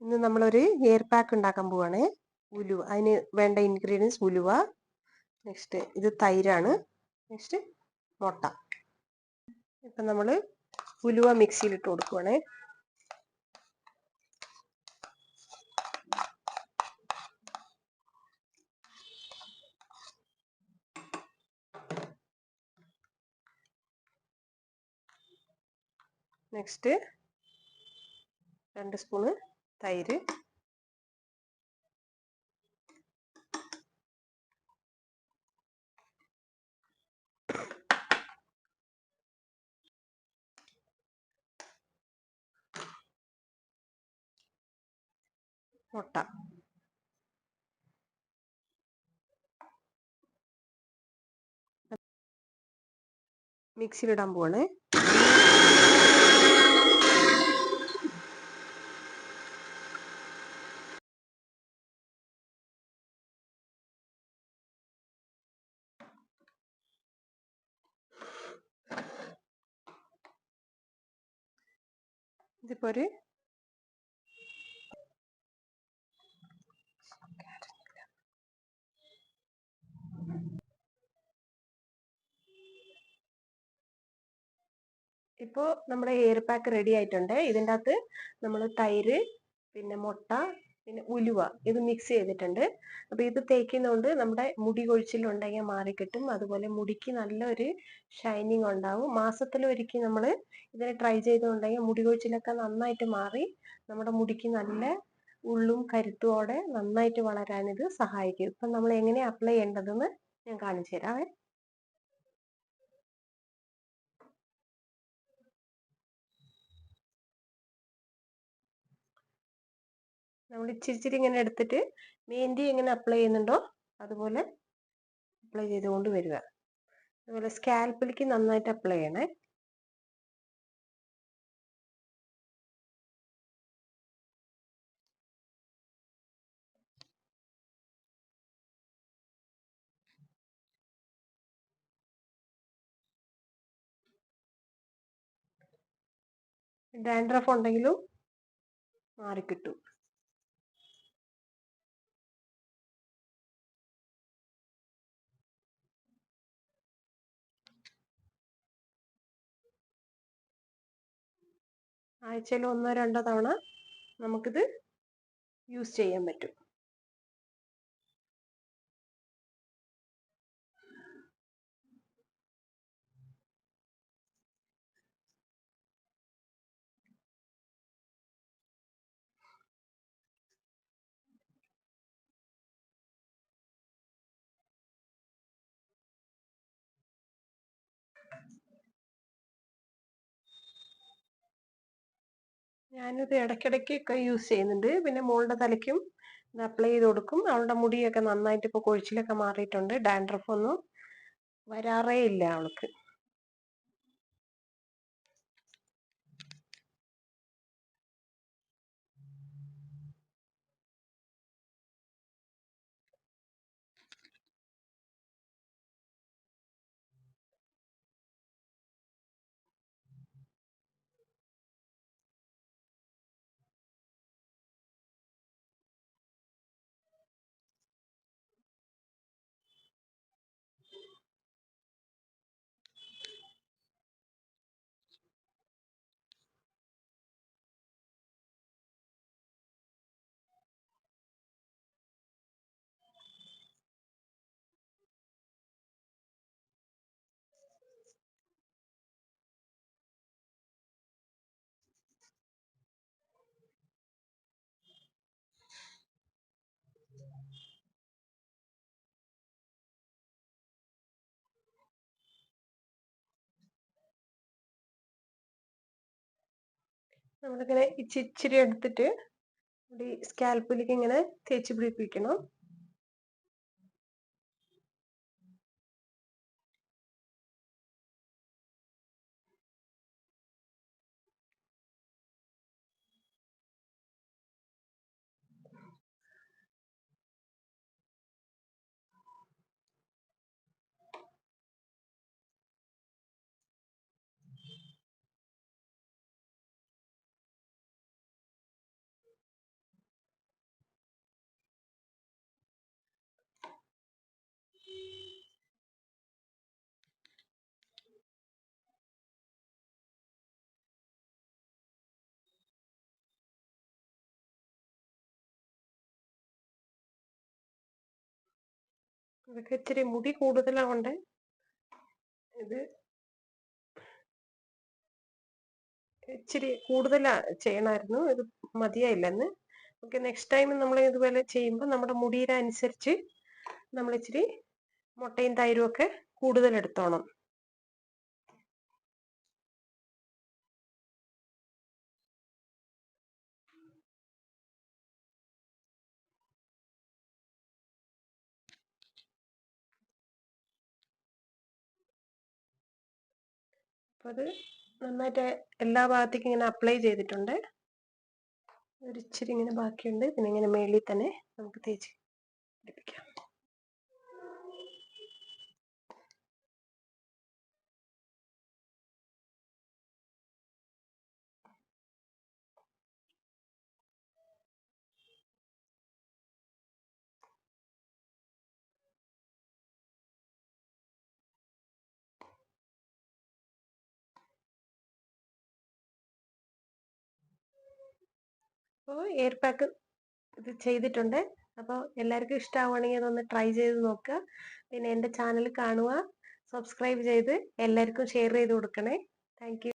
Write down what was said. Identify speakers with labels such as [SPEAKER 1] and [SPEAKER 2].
[SPEAKER 1] ഇന്ന് നമ്മളൊരു hair pack ഉണ്ടാക്കാൻ പോവാണ്. ഉലുവ, അതിന് വേണ്ട ഇൻഗ്രീഡിയൻസ് ഉലുവ, നെക്സ്റ്റ് ഇത് തൈരാണ്, നെക്സ്റ്റ് മുട്ട. ഇപ്പം നമ്മൾ ഉലുവ മിക്സിയിലിട്ട് കൊടുക്കുവാണ്. നെക്സ്റ്റ് 2 സ്പൂണ് തൈര്, മുട്ട. മിക്സിയിലിടാൻ പോവാണ്. ഇതിപ്പോൾ ഒരു ഇപ്പോൾ നമ്മുടെ ഹെയർ പാക്ക് റെഡി ആയിട്ടുണ്ട്. ഇതിൻ്റെ അകത്ത് നമ്മൾ തൈര്, പിന്നെ മുട്ട, പിന്നെ ഉലുവ ഇത് മിക്സ് ചെയ്തിട്ടുണ്ട്. അപ്പോൾ ഇത് തേക്കുന്നതുകൊണ്ട് നമ്മുടെ മുടി കൊഴിച്ചിലുണ്ടെങ്കിൽ മാറിക്കിട്ടും. അതുപോലെ മുടിക്ക് നല്ലൊരു ഷൈനിങ് ഉണ്ടാവും. മാസത്തിലൊരിക്കൽ നമ്മൾ ഇതിനെ ട്രൈ ചെയ്തുകൊണ്ടെങ്കിൽ മുടി കൊഴിച്ചിലൊക്കെ നന്നായിട്ട് മാറി നമ്മുടെ മുടിക്ക് നല്ല ഉള്ളും കരുത്തോടെ നന്നായിട്ട് വളരാൻ ഇത് സഹായിക്കും. ഇപ്പം നമ്മൾ എങ്ങനെ അപ്ലൈ ചെയ്യേണ്ടതെന്ന് ഞാൻ കാണിച്ചു തരാവേ. നമ്മൾ ഇച്ചിരി ഇങ്ങനെ എടുത്തിട്ട് മെഹന്തി എങ്ങനെ അപ്ലൈ ചെയ്യുന്നുണ്ടോ അതുപോലെ അപ്ലൈ ചെയ്തുകൊണ്ട് വരിക. അതുപോലെ സ്കാൽപ്പിലേക്ക് നന്നായിട്ട് അപ്ലൈ ചെയ്യണേ. ഡാൻഡ്രഫ് ഉണ്ടെങ്കിലും മാറിക്കിട്ടും. ആഴ്ചയിൽ 1-2 തവണ നമുക്കിത് യൂസ് ചെയ്യാൻ പറ്റും. ഞാനിത് ഇടയ്ക്കിടയ്ക്കൊക്കെ യൂസ് ചെയ്യുന്നുണ്ട്. പിന്നെ മോളുടെ തലയ്ക്കും ഇത് അപ്ലൈ ചെയ്ത് കൊടുക്കും. അവളുടെ മുടിയൊക്കെ നന്നായിട്ട് ഇപ്പോൾ കൊഴിച്ചിലൊക്കെ മാറിയിട്ടുണ്ട്. ഡാൻഡ്രഫ് ഒന്നും വരാറേ ഇല്ല അവൾക്ക്. നമ്മളിങ്ങനെ ഇച്ചിരി എടുത്തിട്ട് സ്കാൽപ്പിലേക്ക് ഇങ്ങനെ തേച്ച് പിടിപ്പിക്കണം. ഇതൊക്കെ ഇച്ചിരി മുടി കൂടുതലാവണ്ടേ, ഇത് ഇച്ചിരി കൂടുതലാ ചെയ്യണമായിരുന്നു, ഇത് മതിയായില്ലെന്ന്. ഓക്കെ, നെക്സ്റ്റ് ടൈം നമ്മൾ ഇതുപോലെ ചെയ്യുമ്പോൾ നമ്മുടെ മുടിയുടെ അനുസരിച്ച് നമ്മൾ ഇച്ചിരി മുട്ടയും തൈരും ഒക്കെ കൂടുതൽ എടുത്തോണം. അപ്പോൾ അത് നന്നായിട്ട് എല്ലാ ഭാഗത്തേക്കും ഇങ്ങനെ അപ്ലൈ ചെയ്തിട്ടുണ്ട്. ഒരിച്ചിരി ഇങ്ങനെ ബാക്കിയുണ്ട്, പിന്നെ ഇങ്ങനെ മേളിൽ തന്നെ നമുക്ക് തേച്ച് പിടിപ്പിക്കാം. അപ്പോൾ എയർ പാക്ക് ഇത് ചെയ്തിട്ടുണ്ട്. അപ്പോൾ എല്ലാവർക്കും ഇഷ്ടമാവുകയാണെങ്കിൽ അതൊന്ന് ട്രൈ ചെയ്ത് നോക്കുക. പിന്നെ എൻ്റെ ചാനൽ കാണുക, സബ്സ്ക്രൈബ് ചെയ്ത് എല്ലാവർക്കും ഷെയർ ചെയ്ത് കൊടുക്കണേ. Thank you.